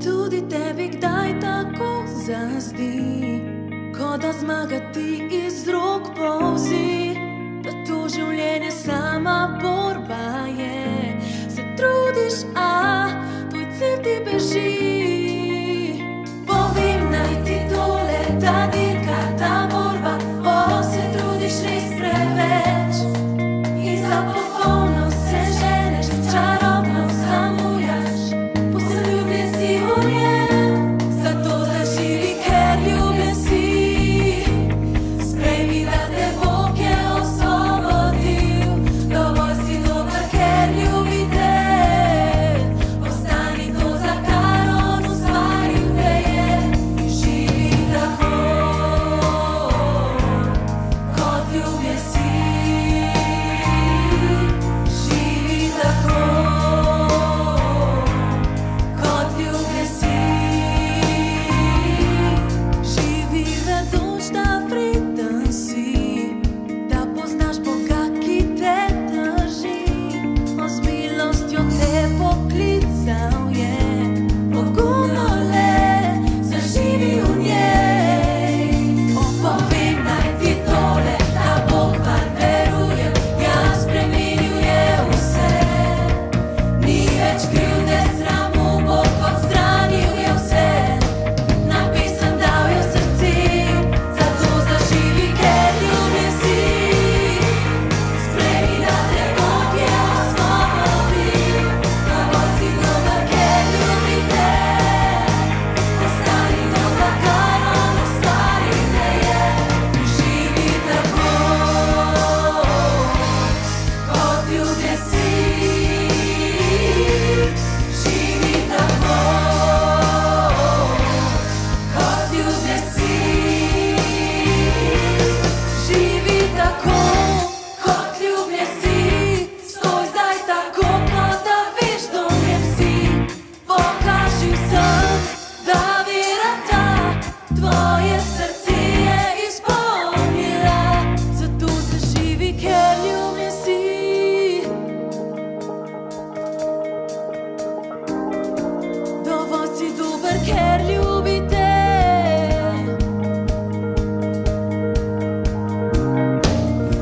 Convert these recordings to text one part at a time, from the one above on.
tudi tebi kdaj tako zazdi, kot da zmaga ti iz rok polzi, da to življenje sama borba je. Se trudiš, a tvoj cilj ti beži. Povem naj ti tole, ta dirka, ta borba, se trudiš res preveč in za popolnost se ženeš, čarobno zamujaš, poseljubljen si v njem, zato zaživi, ker ljubljen si. Sprejmi, da te Bog je osvobodil, dovolj si dober, ker ljubi te. Ostani to, za kar on ustvaril te je, in živi tako, kot ljubljen si. Živi tako, kot ljubljen si. Živi vedoč, da vreden si, da poznaš Boga, ki te drži. On z milostjo te poklical je, pogumno le zaživi v njej. Povem naj ti tole, da Bog vanj veruje, spremenil je vse. Ni več krivde, sramu, Bog odstranil je vse. Napisem dal je v srce, zato zaživi, ker ljubljen si. Sprejmi, da te Bog je osvobodil, dovolj si dober, ker ljubi te. Ostani to, za kar on ustvaril te je, in živi tako, kot ljubljen si. Živi tako, kot ljubljen si. Živi tako, kot ljubljen si. Stoj zdaj tako, kot da veš, do njem si. Pokaži vsem, da vera ta tvoje srce je izpolnila, zato zaživi, ker ljubljen si. Dovolj si dober, ker ljubi te.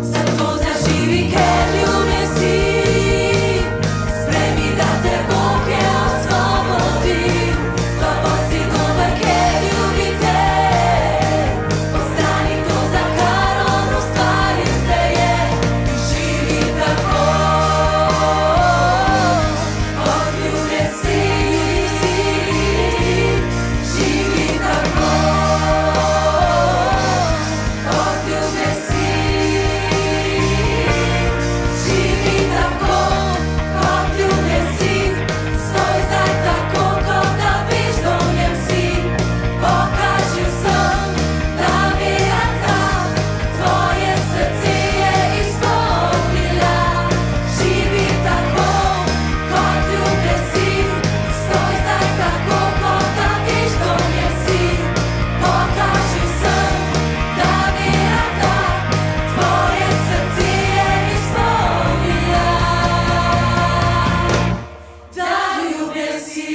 Zato zaživi, ker ljubljen si. Sprejmi, da te Bog je osvobodil, dovolj si dober, ker ljubi te. Ostani to, za kar on ustvaril te je, in živi tako, kot ljubljen si. Živi tako, kot ljubljen si. Živi tako, kot ljubljen si. Stoj zdaj tako, kot da veš, do njem si. Pokaži vsem, da vera ta tvoje srce je izpolnila. Živi tako, kot ljubljen si. Stoj zdaj tako, kot da veš, do njem si. Pokaži vsem, da vera ta tvoje srce je izpolnila. Da ljubljen si.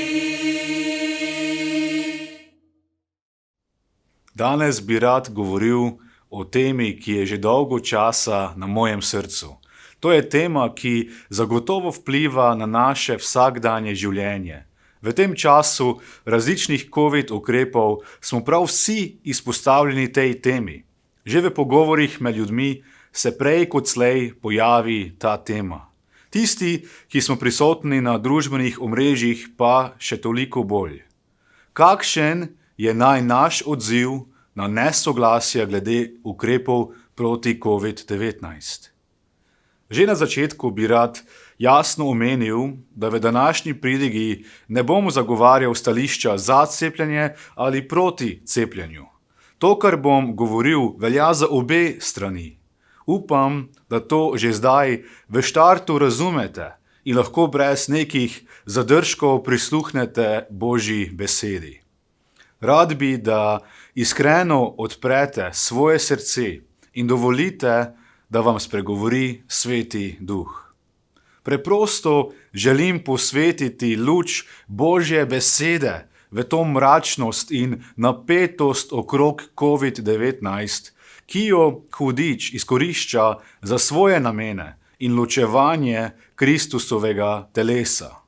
Danes bi rad govoril o temi, ki je že dolgo časa na mojem srcu. To je tema, ki zagotovo vpliva na naše vsakdanje življenje. V tem času različnih COVID ukrepov smo prav vsi izpostavljeni tej temi. Že v pogovorih med ljudmi se prej kot slej pojavi ta tema. Tisti, ki smo prisotni na družbenih omrežjih, pa še toliko bolj. Kakšen je naj naš odziv na nesoglasja glede ukrepov proti COVID-19? Že na začetku bi rad jasno omenil, da v današnji pridigi ne bom zagovarjal stališča za cepljenje ali proti cepljenju. To, kar bom govoril, velja za obe strani. Upam, da to že zdaj v štartu razumete in lahko brez nekih zadržkov prisluhnete Božji besedi. Rad bi, da iskreno odprete svoje srce in dovolite, da vam spregovori Sveti Duh. Preprosto želim posvetiti luč Božje besede v to mračnost in napetost okrog COVID-19, ki jo hudič izkorišča za svoje namene in ločevanje Kristusovega telesa.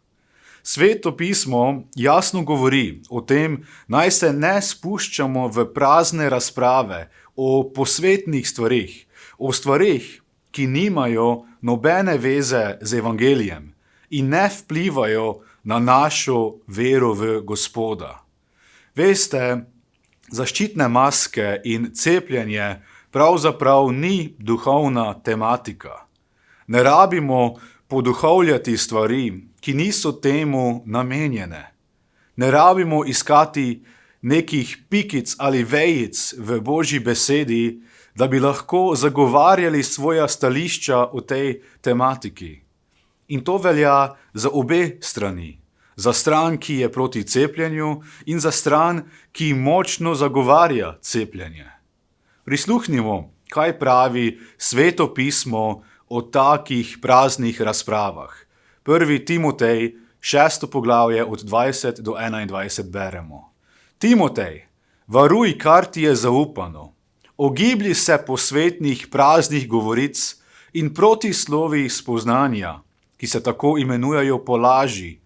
Sveto pismo jasno govori o tem, naj se ne spuščamo v prazne razprave o posvetnih stvarih, o stvarih, ki nimajo nobene veze z evangelijem in ne vplivajo na našo vero v Gospoda. Veste, zaščitne maske in cepljenje pravzaprav ni duhovna tematika. Ne rabimo poduhovljati stvari, ki niso temu namenjene. Ne rabimo iskati nekih pikic ali vejic v Božji besedi, da bi lahko zagovarjali svoja stališča o tej tematiki. In to velja za obe strani. Za stran, ki je proti cepljenju, in za stran, ki močno zagovarja cepljenje. Prisluhnimo, kaj pravi Sveto pismo o takih praznih razpravah. 1. Timotej, 6. poglavje od 20 do 21 beremo. Timotej, varuj, kar ti je zaupano. Ogiblji se posvetnih praznih govoric in protislovij spoznanja, ki se tako imenujejo po laži,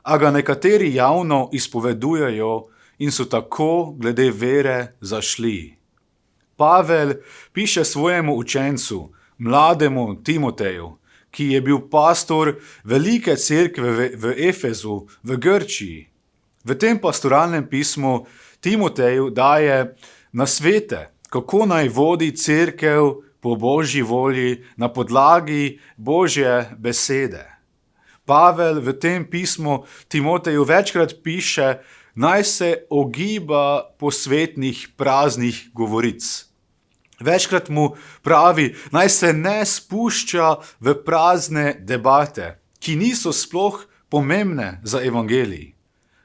a ga nekateri javno izpovedujejo in so tako glede vere zašli. Pavel piše svojemu učencu, mlademu Timoteju, ki je bil pastor velike cerkve v Efezu v Grčiji. V tem pastoralnem pismu Timoteju daje nasvete, kako naj vodi cerkev po Božji volji na podlagi Božje besede. Pavel v tem pismu Timoteju večkrat piše, naj se ogiba posvetnih praznih govoric. Večkrat mu pravi, naj se ne spušča v prazne debate, ki niso sploh pomembne za evangelij.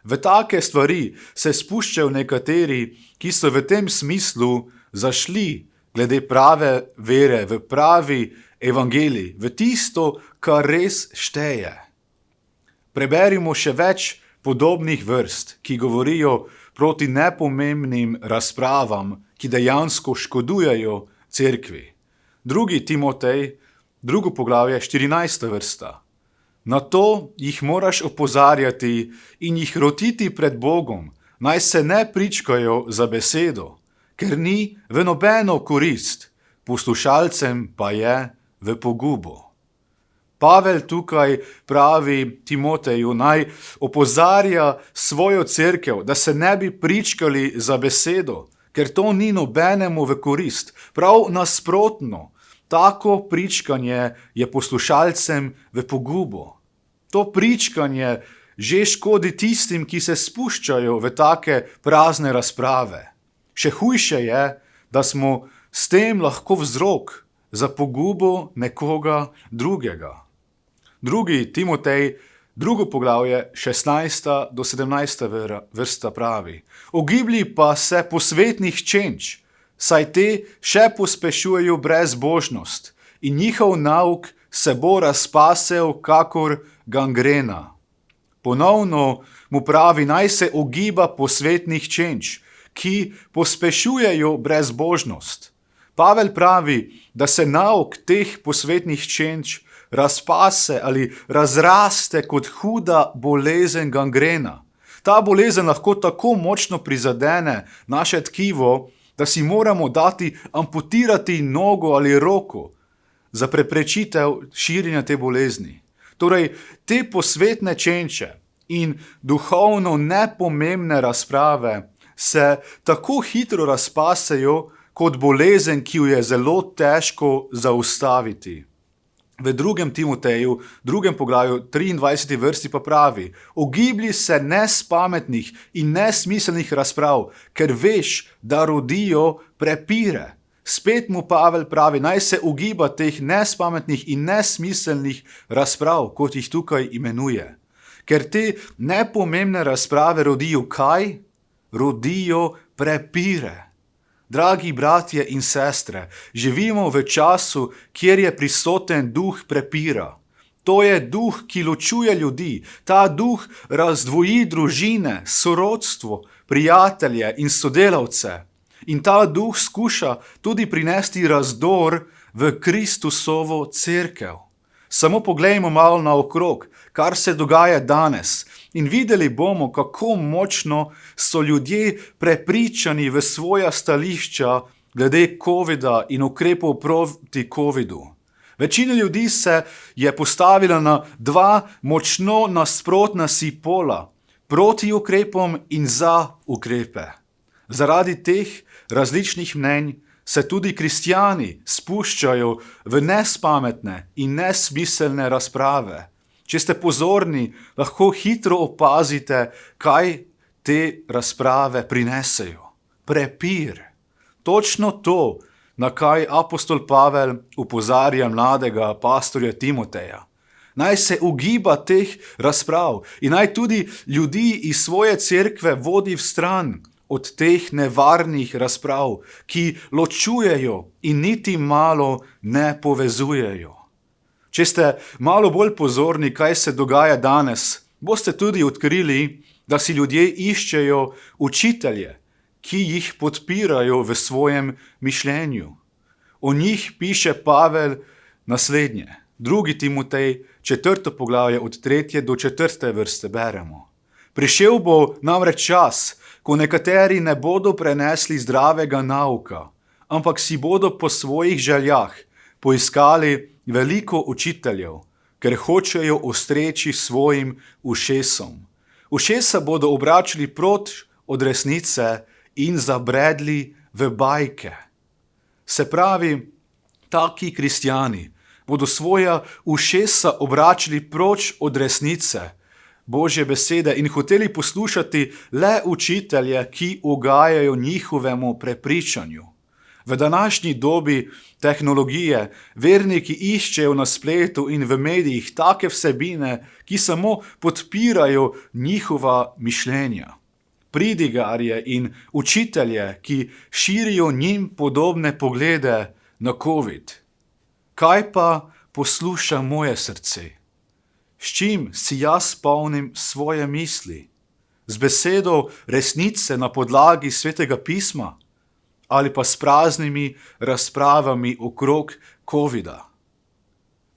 V take stvari se spuščajo nekateri, ki so v tem smislu zašli glede prave vere, v pravi evangelij, v tisto, kar res šteje. Preberimo še več podobnih vrst, ki govorijo proti nepomembnim razpravam, ki dejansko škodujejo cerkvi. 2. Timotej, 2. poglavje, 14. vrsta. Na to jih moraš opozarjati in jih rotiti pred Bogom, naj se ne pričkajo za besedo, ker ni v nobeno korist, poslušalcem pa je v pogubo. Pavel tukaj pravi Timoteju, naj opozarja svojo cerkev, da se ne bi pričkali za besedo, ker to ni nobenemu v korist. Prav nasprotno, tako pričkanje je poslušalcem v pogubo. To pričkanje že škodi tistim, ki se spuščajo v take prazne razprave. Še hujše je, da smo s tem lahko vzrok za pogubo nekoga drugega. 2. Timotej, 2. poglavje, 16. do 17. vrsta pravi. Ogiblji pa se posvetnih čenč, saj te še pospešujejo brezbožnost in njihov nauk se bo razpasel kakor gangrena. Ponovno mu pravi, naj se ogiba posvetnih čenč, ki pospešujejo brezbožnost. Pavel pravi, da se nauk teh posvetnih čenč razpase ali razraste kot huda bolezen gangrena. Ta bolezen lahko tako močno prizadene naše tkivo, da si moramo dati amputirati nogo ali roko za preprečitev širjenja te bolezni. Torej, te posvetne čenče in duhovno nepomembne razprave se tako hitro razpasejo kot bolezen, ki jo je zelo težko zaustaviti. V 2. Timoteju, 2. poglavju, 23. vrsti pa pravi, ogiblji se nespametnih in nesmiselnih razprav, ker veš, da rodijo prepire. Spet mu Pavel pravi, naj se ogiba teh nespametnih in nesmiselnih razprav, kot jih tukaj imenuje. Ker te nepomembne razprave rodijo kaj? Rodijo prepire. Dragi bratje in sestre, živimo v času, kjer je prisoten duh prepira. To je duh, ki ločuje ljudi. Ta duh razdvoji družine, sorodstvo, prijatelje in sodelavce. In ta duh skuša tudi prinesti razdor v Kristusovo cerkev. Samo poglejmo malo naokrog, kar se dogaja danes, in videli bomo, kako močno so ljudje prepričani v svoja stališča glede covida in ukrepov proti covidu. Večina ljudi se je postavila na dva močno nasprotna si pola, proti ukrepom in za ukrepe. Zaradi teh različnih mnenj se tudi kristjani spuščajo v nespametne in nesmiselne razprave. Če ste pozorni, lahko hitro opazite, kaj te razprave prinesejo. Prepir. Točno to, na kaj apostol Pavel opozarja mladega pastorja Timoteja. Naj se ugiba teh razprav in naj tudi ljudi iz svoje cerkve vodi v stran od teh nevarnih razprav, ki ločujejo in niti malo ne povezujejo. Če ste malo bolj pozorni, kaj se dogaja danes, boste tudi odkrili, da si ljudje iščejo učitelje, ki jih podpirajo v svojem mišljenju. O njih piše Pavel naslednje. 2. Timotej, 4. poglavje od 3. do 4. vrste beremo. Prišel bo namreč čas, ko nekateri ne bodo prenesli zdravega nauka, ampak si bodo po svojih željah poiskali veliko učiteljev, ker hočejo ostreči svojim ušesom. Ušesa bodo obračali proč od resnice in zabredli v bajke. Se pravi, taki kristjani bodo svoja ušesa obračali proč od resnice, Božje besede in hoteli poslušati le učitelje, ki ugajajo njihovemu prepričanju. V današnji dobi tehnologije verniki iščejo na spletu in v medijih take vsebine, ki samo podpirajo njihova mišljenja. Pridigarje in učitelje, ki širijo njim podobne poglede na COVID. Kaj pa posluša moje srce? S čim si jaz polnim svoje misli? Z besedo resnice na podlagi Svetega pisma? Ali pa s praznimi razpravami okrog covida?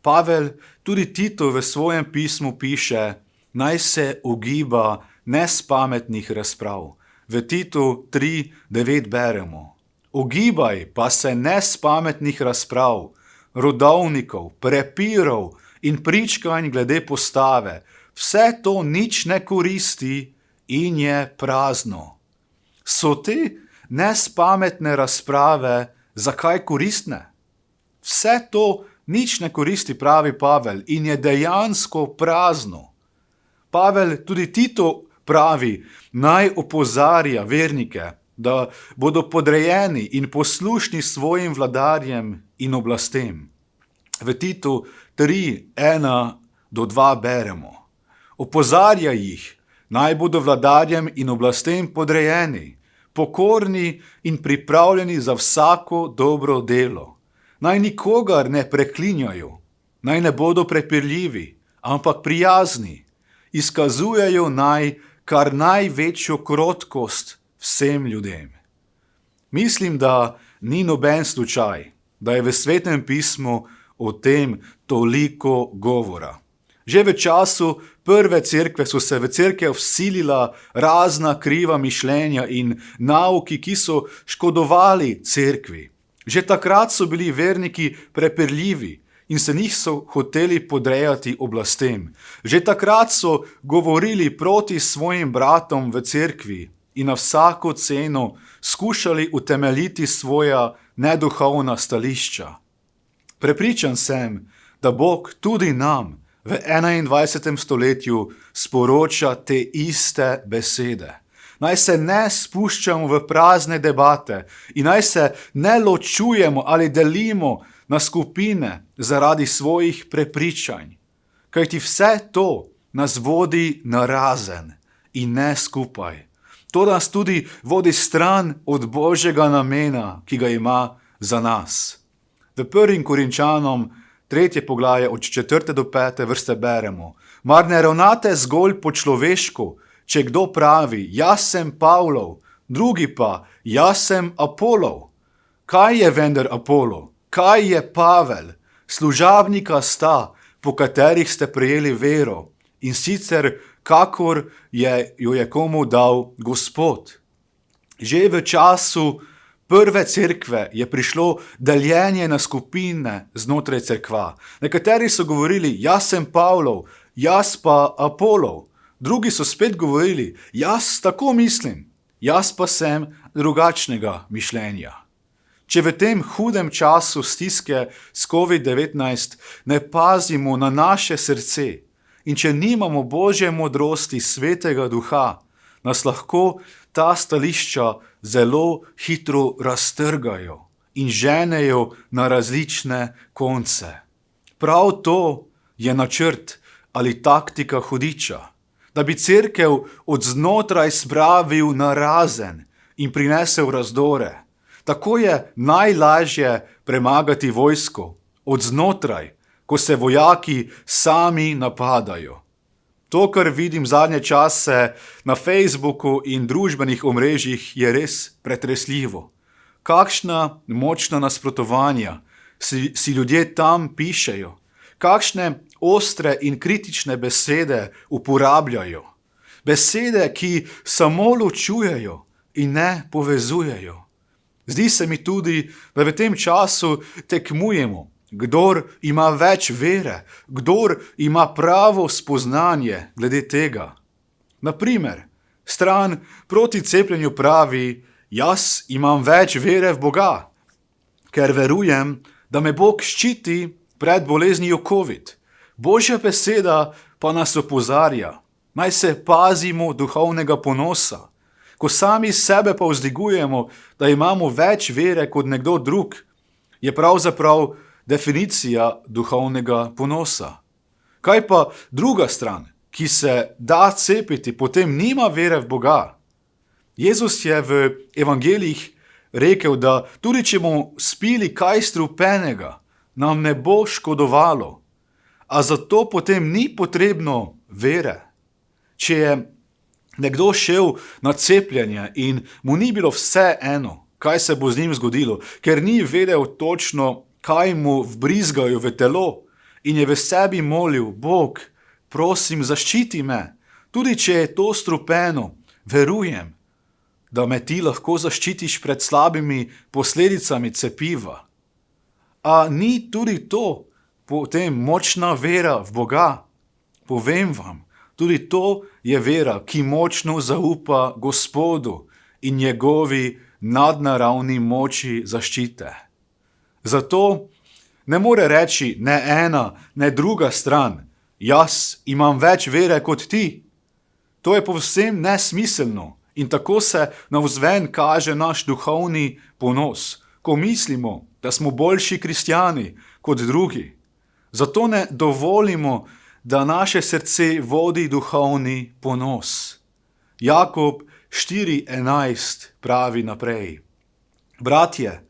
Pavel tudi Titu v svojem pismu piše, naj se ugiba nespametnih razprav. V Titu 3:9 beremo. Ugibaj pa se nespametnih razprav, rodovnikov, prepirov in pričkanj glede postave. Vse to nič ne koristi in je prazno. So te nespametne razprave zakaj koristne? Vse to nič ne koristi, pravi Pavel, in je dejansko prazno. Pavel tudi Tito pravi, naj opozarja vernike, da bodo podrejeni in poslušni svojim vladarjem in oblastem. V Titu 3:1-2 beremo. Opozarja jih, naj bodo vladarjem in oblastem podrejeni, pokorni in pripravljeni za vsako dobro delo. Naj nikogar ne preklinjajo, naj ne bodo prepirljivi, ampak prijazni. Izkazujejo naj kar največjo krotkost vsem ljudem. Mislim, da ni noben slučaj, da je v Svetem pismu o tem toliko govora. Že v času prve cerkve so se v cerkev vsilila razna kriva mišljenja in nauki, ki so škodovali cerkvi. Že takrat so bili verniki prepirljivi in se njih so hoteli podrejati oblastem. Že takrat so govorili proti svojim bratom v cerkvi in na vsako ceno skušali utemeljiti svoja neduhovna stališča. Prepričan sem, da Bog tudi nam v 21. stoletju sporoča te iste besede. Naj se ne spuščamo v prazne debate in naj se ne ločujemo ali delimo na skupine zaradi svojih prepričanj. Kajti vse to nas vodi narazen in ne skupaj. To nas tudi vodi stran od Božjega namena, ki ga ima za nas. V 1. Korinčanom 3. poglavje od 4. do 5. vrste beremo: Mar ne ravnate zgolj po človeško, če kdo pravi, jaz sem Pavlov, drugi pa, jaz sem Apolov. Kaj je vendar Apollo? Kaj je Pavel? Služabnika sta, po katerih ste prejeli vero, in sicer kakor jo je komu dal Gospod. Že v času prve cerkve je prišlo deljenje na skupine znotraj cerkva. Nekateri so govorili, jaz sem Pavlov, jaz pa Apolov. Drugi so spet govorili, jaz tako mislim, jaz pa sem drugačnega mišljenja. Če v tem hudem času stiske s COVID-19 ne pazimo na naše srce in če nimamo Božje modrosti Svetega Duha, nas lahko ta stališča zelo hitro raztrgajo in ženejo na različne konce. Prav to je načrt ali taktika hudiča, da bi cerkev od znotraj spravil na razen in prinesel razdore. Tako je najlažje premagati vojsko od znotraj, ko se vojaki sami napadajo. To, kar vidim zadnje čase na Facebooku in družbenih omrežjih, je res pretresljivo. Kakšna močna nasprotovanja si ljudje tam pišejo, kakšne ostre in kritične besede uporabljajo. Besede, ki samo ločujejo in ne povezujejo. Zdi se mi tudi, da v tem času tekmujemo, kdor ima več vere, kdor ima pravo spoznanje glede tega. Naprimer, stran proti cepljenju pravi, jaz imam več vere v Boga, ker verujem, da me Bog ščiti pred boleznijo COVID. Božja beseda pa nas opozarja, naj se pazimo duhovnega ponosa. Ko sami sebe pa vzdigujemo, da imamo več vere kot nekdo drug, je pravzaprav definicija duhovnega ponosa. Kaj pa druga stran, ki se da cepiti, potem nima vere v Boga? Jezus je v evangelijih rekel, da tudi če bomo spili kaj strupenega, nam ne bo škodovalo, a zato potem ni potrebno vere. Če je nekdo šel na cepljenje in mu ni bilo vse eno, kaj se bo z njim zgodilo, ker ni vedel točno, kaj mu vbrizgajo v telo in je v sebi molil, Bog, prosim, zaščiti me, tudi če je to strupeno, verujem, da me ti lahko zaščitiš pred slabimi posledicami cepiva. A ni tudi to potem močna vera v Boga? Povem vam, tudi to je vera, ki močno zaupa Gospodu in njegovi nadnaravni moči zaščite. Zato ne more reči ne ena, ne druga stran, jaz imam več vere kot ti. To je povsem nesmiselno in tako se navzven kaže naš duhovni ponos, ko mislimo, da smo boljši kristjani kot drugi. Zato ne dovolimo, da naše srce vodi duhovni ponos. Jakob 4:11 pravi naprej. Bratje,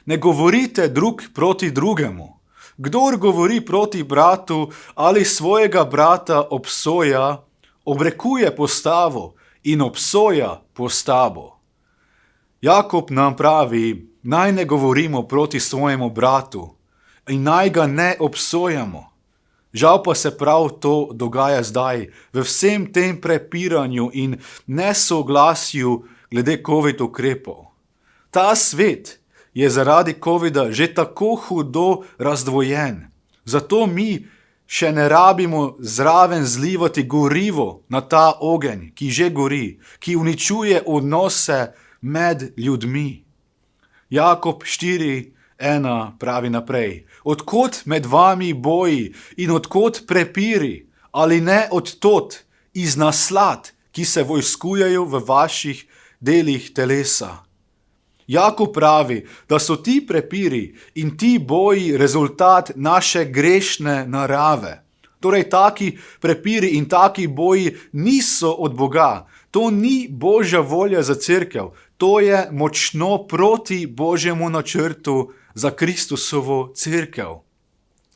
ne govorite drug proti drugemu. Kdor govori proti bratu ali svojega brata obsoja, obrekuje postavo in obsoja postavo. Jakob nam pravi, naj ne govorimo proti svojemu bratu in naj ga ne obsojamo. Žal pa se prav to dogaja zdaj, v vsem tem prepiranju in nesoglasju glede COVID ukrepov. Ta svet je zaradi COVID-a že tako hudo razdvojen, zato mi še ne rabimo zraven zlivati gorivo na ta ogenj, ki že gori, ki uničuje odnose med ljudmi. Jakob 4:1 pravi naprej, odkot med vami boji in odkot prepiri, ali ne odtot iz naslad, ki se vojskujejo v vaših delih telesa. Jakob pravi, da so ti prepiri in ti boji rezultat naše grešne narave. Torej, taki prepiri in taki boji niso od Boga. To ni Božja volja za cerkev. To je močno proti Božjemu načrtu za Kristusovo cerkev.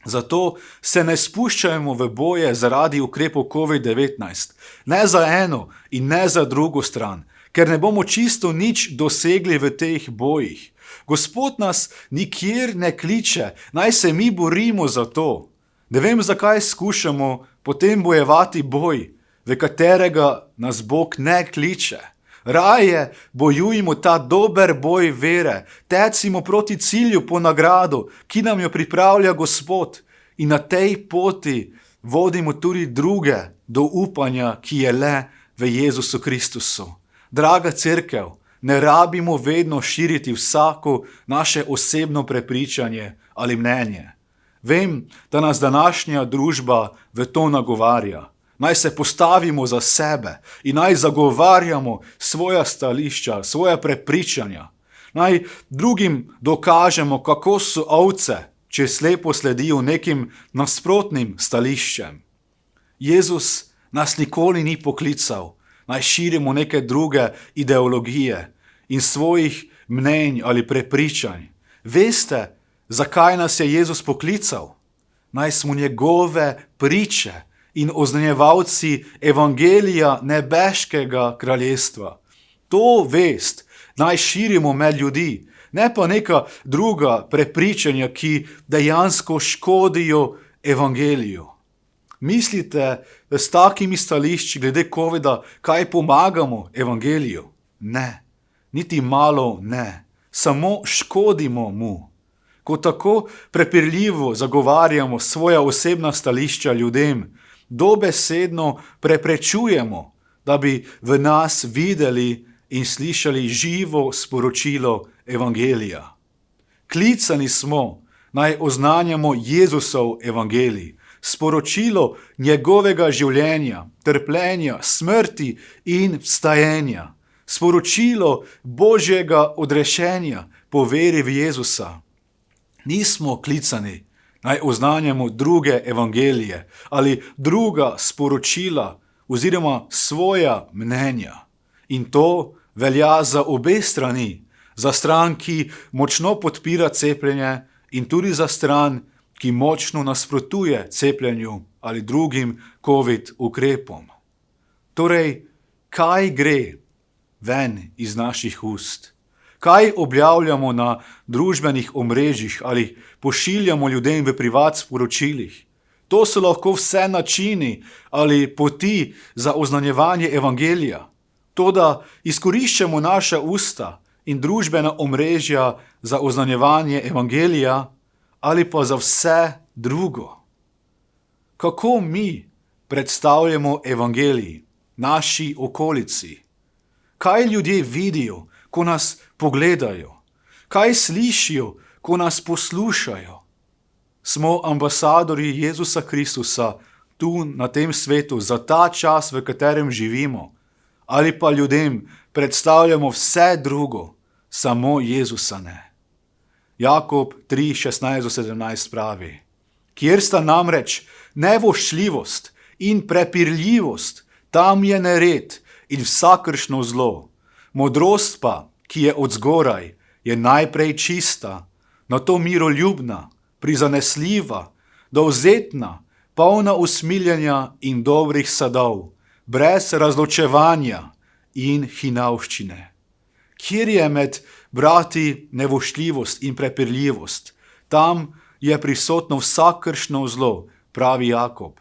Zato se ne spuščajmo v boje zaradi ukrepov COVID-19, ne za eno in ne za drugo stran, ker ne bomo čisto nič dosegli v teh bojih. Gospod nas nikjer ne kliče, naj se mi borimo za to. Ne vem, zakaj skušamo potem bojevati boj, v katerega nas Bog ne kliče. Raje bojujmo ta dober boj vere, tecimo proti cilju po nagrado, ki nam jo pripravlja Gospod, in na tej poti vodimo tudi druge do upanja, ki je le v Jezusu Kristusu. Draga cerkev, ne rabimo vedno širiti vsako naše osebno prepričanje ali mnenje. Vem, da nas današnja družba v to nagovarja. Naj se postavimo za sebe in naj zagovarjamo svoja stališča, svoja prepričanja. Naj drugim dokažemo, kako so ovce, če slepo sledijo nekim nasprotnim stališčem. Jezus nas nikoli ni poklical, naj širimo neke druge ideologije in svojih mnenj ali prepričanj. Veste, zakaj nas je Jezus poklical? Naj smo njegove priče in oznanjevalci evangelija nebeškega kraljestva. To vest naj širimo med ljudi, ne pa neka druga prepričanja, ki dejansko škodijo evangeliju. Mislite, da s takimi stališči glede covida kaj pomagamo evangeliju? Ne, niti malo ne, samo škodimo mu. Ko tako prepirljivo zagovarjamo svoja osebna stališča ljudem, dobesedno preprečujemo, da bi v nas videli in slišali živo sporočilo evangelija. Klicani smo, naj oznanjamo Jezusov evangelij, sporočilo njegovega življenja, trpljenja, smrti in vstajenja, sporočilo Božjega odrešenja po veri v Jezusa. Nismo klicani, naj oznanjamo druge evangelije ali druga sporočila oziroma svoja mnenja. In to velja za obe strani, za stran, ki močno podpira cepljenje, in tudi za stran, ki močno nasprotuje cepljenju ali drugim COVID ukrepom. Torej, kaj gre ven iz naših ust? Kaj objavljamo na družbenih omrežjih ali pošiljamo ljudem v privat sporočilih? To so lahko vse načini ali poti za oznanjevanje evangelija. Toda izkoriščamo naša usta in družbena omrežja za oznanjevanje evangelija ali pa za vse drugo. Kako mi predstavljamo evangelij naši okolici? Kaj ljudje vidijo, ko nas pogledajo? Kaj slišijo, ko nas poslušajo? Smo ambasadorji Jezusa Kristusa tu na tem svetu za ta čas, v katerem živimo? Ali pa ljudem predstavljamo vse drugo, samo Jezusa ne? Jakob 3:16-17 pravi: Kjer sta namreč nevoščljivost in prepirljivost, tam je nered in vsakršno zlo. Modrost pa, ki je od zgoraj, je najprej čista, nato miroljubna, prizanesljiva, dovzetna, polna usmiljenja in dobrih sadov, brez razločevanja in hinavščine. Kjer je med brati nevoščljivost in prepirljivost, tam je prisotno vsakršno zlo, pravi Jakob.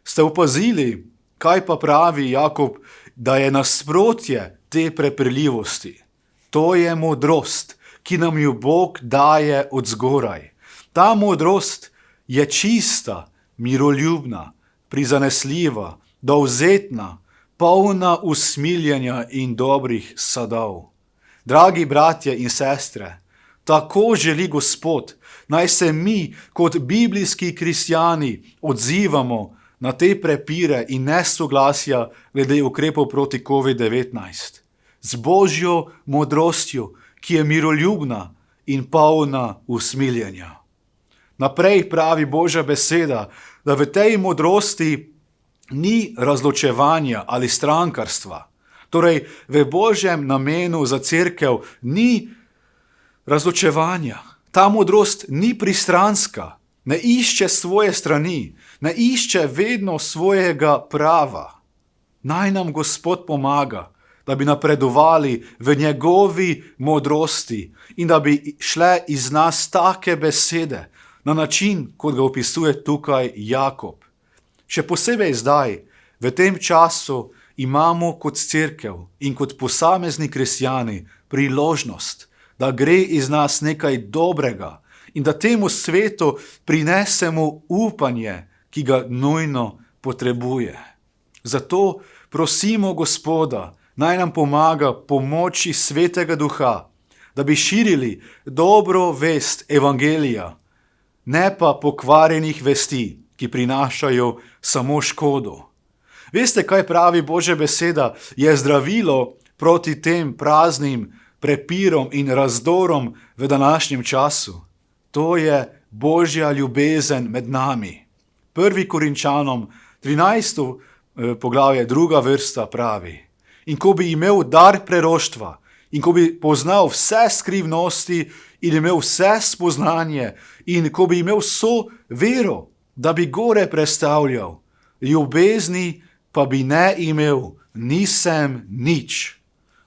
Ste opazili, kaj pa pravi Jakob, da je nasprotje te prepirljivosti? To je modrost, ki nam jo Bog daje od zgoraj. Ta modrost je čista, miroljubna, prizanesljiva, dovzetna, polna usmiljenja in dobrih sadov. Dragi bratje in sestre, tako želi Gospod, naj se mi kot biblijski kristjani odzivamo na te prepire in nesoglasja glede ukrepov proti COVID-19. Z Božjo modrostjo, ki je miroljubna in polna usmiljenja. Naprej pravi Božja beseda, da v tej modrosti ni razločevanja ali strankarstva. Torej, v Božjem namenu za cerkev ni razločevanja. Ta modrost ni pristranska. ne išče svoje strani, ne išče vedno svojega prava. Naj nam Gospod pomaga, da bi napredovali v njegovi modrosti in da bi šle iz nas take besede na način, kot ga opisuje tukaj Jakob. Še posebej zdaj, v tem času, imamo kot cerkev in kot posamezni kristjani priložnost, da gre iz nas nekaj dobrega in da temu svetu prinesemo upanje, ki ga nujno potrebuje. Zato prosimo Gospoda, naj nam pomaga pomoči Svetega Duha, da bi širili dobro vest evangelija, ne pa pokvarjenih vesti, ki prinašajo samo škodo. Veste, kaj pravi Božja beseda? Je zdravilo proti tem praznim prepirom in razdorom v današnjem času. To je Božja ljubezen med nami. 1. Korinčanom 13. poglavje 2. vrsta pravi: in ko bi imel dar preroštva in ko bi poznal vse skrivnosti in imel vse spoznanje in ko bi imel vso vero, da bi gore prestavljal, ljubezni pa bi ne imel, nisem nič.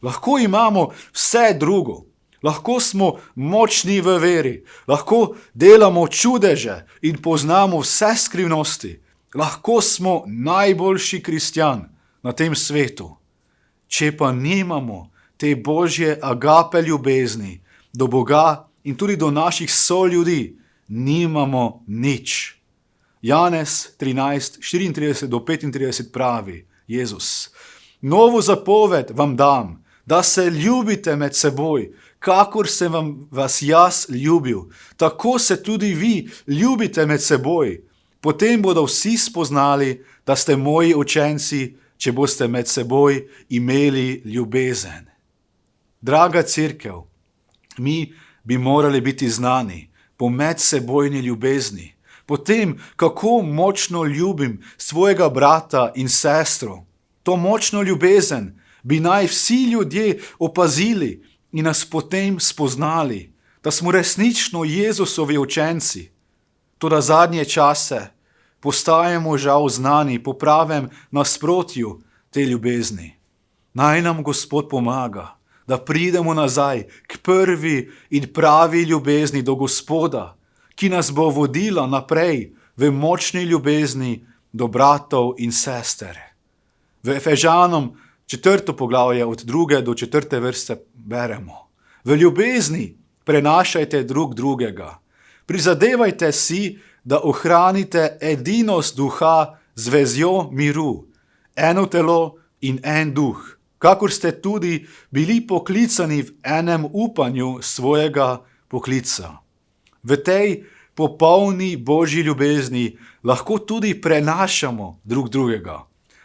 Lahko imamo vse drugo, lahko smo močni v veri, lahko delamo čudeže in poznamo vse skrivnosti, lahko smo najboljši kristjan na tem svetu. Če pa nimamo te Božje agape ljubezni do Boga in tudi do naših soljudi, nimamo nič. Janez 13, 34 do 35 pravi Jezus: novo zapoved vam dam, da se ljubite med seboj, kakor sem vas jaz ljubil, tako se tudi vi ljubite med seboj. Potem bodo vsi spoznali, da ste moji učenci, če boste med seboj imeli ljubezen. Draga cerkev, mi bi morali biti znani po medsebojni ljubezni, po tem, kako močno ljubim svojega brata in sestro. To močno ljubezen bi naj vsi ljudje opazili in nas potem spoznali, da smo resnično Jezusovi učenci. Toda zadnje čase postajamo žal znani po pravem nasprotju te ljubezni. Naj nam Gospod pomaga, da pridemo nazaj k prvi in pravi ljubezni do Gospoda, ki nas bo vodila naprej v močni ljubezni do bratov in sester. V Efežanom 4. poglavje od 2. do 4. vrste beremo: v ljubezni prenašajte drug drugega, prizadevajte si, da ohranite edinost duha z vezjo miru, eno telo in en duh, kakor ste tudi bili poklicani v enem upanju svojega poklica. V tej popolni Božji ljubezni lahko tudi prenašamo drug drugega.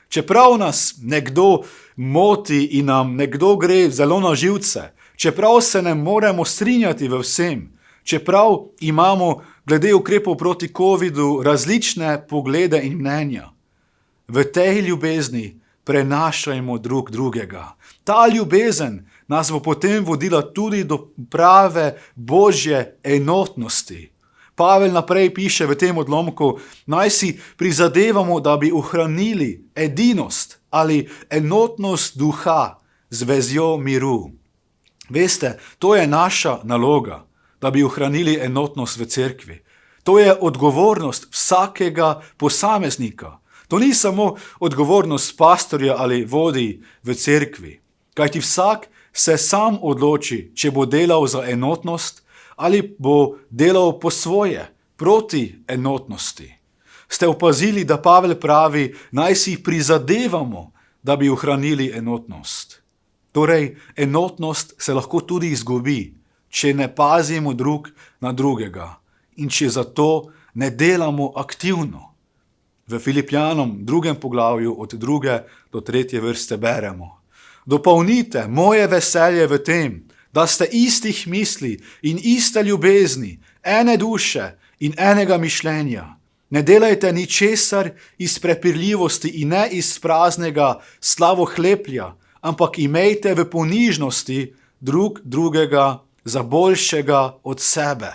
Čeprav nas nekdo moti in nam nekdo gre zelo na živce, čeprav se ne moremo strinjati v vsem, čeprav imamo glede ukrepov proti covidu različne poglede in mnenja, v tej ljubezni prenašajmo drug drugega. Ta ljubezen nas bo potem vodila tudi do prave Božje enotnosti. Pavel naprej piše v tem odlomku: naj si prizadevamo, da bi ohranili edinost ali enotnost duha z vezjo miru. Veste, to je naša naloga, da bi ohranili enotnost v cerkvi. To je odgovornost vsakega posameznika. To ni samo odgovornost pastorja ali vodij v cerkvi, kajti vsak se sam odloči, če bo delal za enotnost ali bo delal po svoje, proti enotnosti. Ste opazili, da Pavel pravi, naj si prizadevamo, da bi ohranili enotnost. Torej, enotnost se lahko tudi izgubi, če ne pazimo drug na drugega in če zato ne delamo aktivno. V Filipljanom 2. poglavju od 2. do 3. vrste beremo: dopolnite moje veselje v tem, da ste istih misli in iste ljubezni, ene duše in enega mišljenja. Ne delajte ničesar iz prepirljivosti in ne iz praznega slavohleplja, ampak imejte v ponižnosti drug drugega za boljšega od sebe.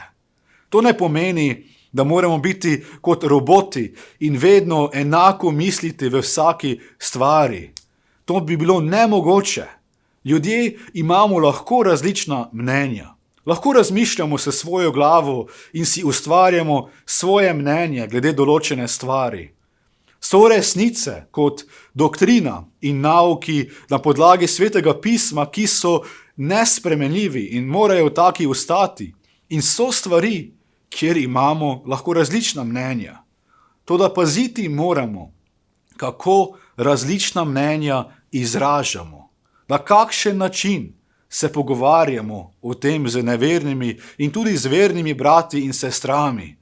To ne pomeni, da moramo biti kot roboti in vedno enako misliti v vsaki stvari. To bi bilo nemogoče. Ljudje imamo lahko različna mnenja. Lahko razmišljamo s svojo glavo in si ustvarjamo svoje mnenje glede določene stvari. So resnice kot doktrina in nauki na podlagi Svetega pisma, ki so nespremenljivi in morajo taki ostati. In so stvari, kjer imamo lahko različna mnenja. Toda paziti moramo, kako različna mnenja izražamo, na kakšen način se pogovarjamo o tem z nevernimi in tudi z vernimi brati in sestrami,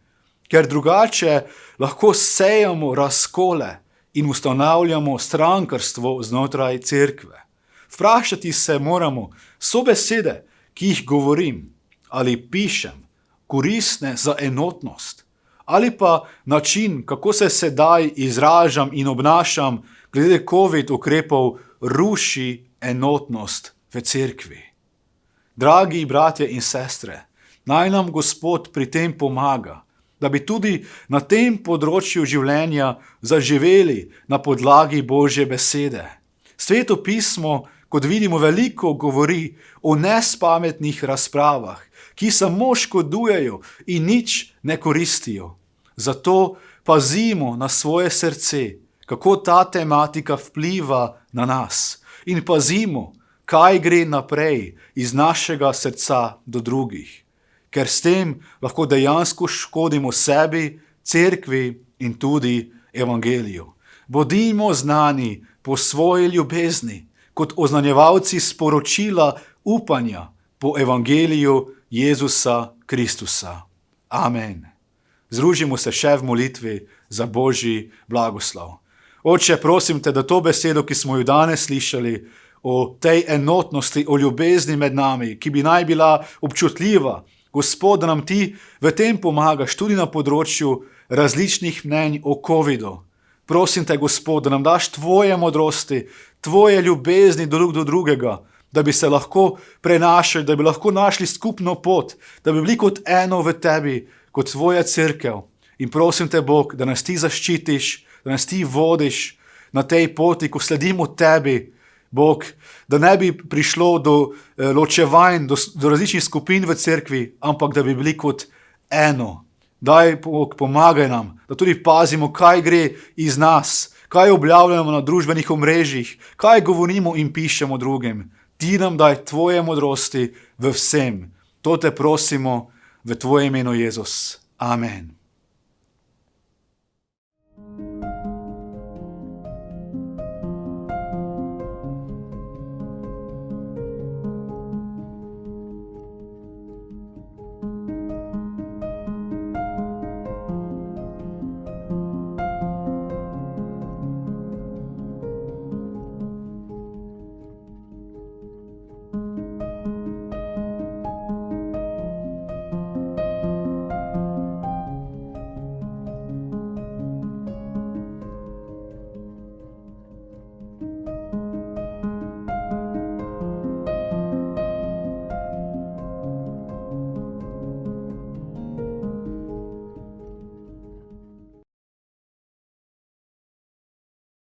ker drugače lahko sejamo razkole in ustanavljamo strankarstvo znotraj cerkve. Vprašati se moramo, so besede, ki jih govorim ali pišem, koristne za enotnost, ali pa način, kako se sedaj izražam in obnašam glede COVID ukrepov, ruši enotnost v cerkvi. Dragi bratje in sestre, naj nam Gospod pri tem pomaga, da bi tudi na tem področju življenja zaživeli na podlagi Božje besede. Sveto pismo, kot vidimo, veliko govori o nespametnih razpravah, ki samo škodujejo in nič ne koristijo. Zato pazimo na svoje srce, kako ta tematika vpliva na nas. In pazimo, kaj gre naprej iz našega srca do drugih. Ker s tem lahko dejansko škodimo sebi, cerkvi in tudi evangeliju. Bodimo znani po svoji ljubezni, kot oznanjevalci sporočila upanja po evangeliju Jezusa Kristusa. Amen. Združimo se še v molitvi za Božji blagoslov. Oče, prosim te, da to besedo, ki smo jo danes slišali, o tej enotnosti, o ljubezni med nami, ki bi naj bila občutljiva, Gospod, da nam ti v tem pomagaš tudi na področju različnih mnenj o COVID-u. Prosim te, Gospod, da nam daš tvoje modrosti, tvoje ljubezni drug do drugega, da bi se lahko prenašali, da bi lahko našli skupno pot, da bi bili kot eno v tebi, kot tvoja cerkev. In prosim te, Bog, da nas ti zaščitiš, da nas ti vodiš na tej poti, ko sledimo tebi, Bog, da ne bi prišlo do ločevanj, do različnih skupin v cerkvi, ampak da bi bili kot eno. Daj, Bog, pomagaj nam, da tudi pazimo, kaj gre iz nas, kaj objavljamo na družbenih omrežjih, kaj govorimo in pišemo drugim. Ti nam daj tvoje modrosti v vsem. To te prosimo v tvoje imenu, Jezus. Amen.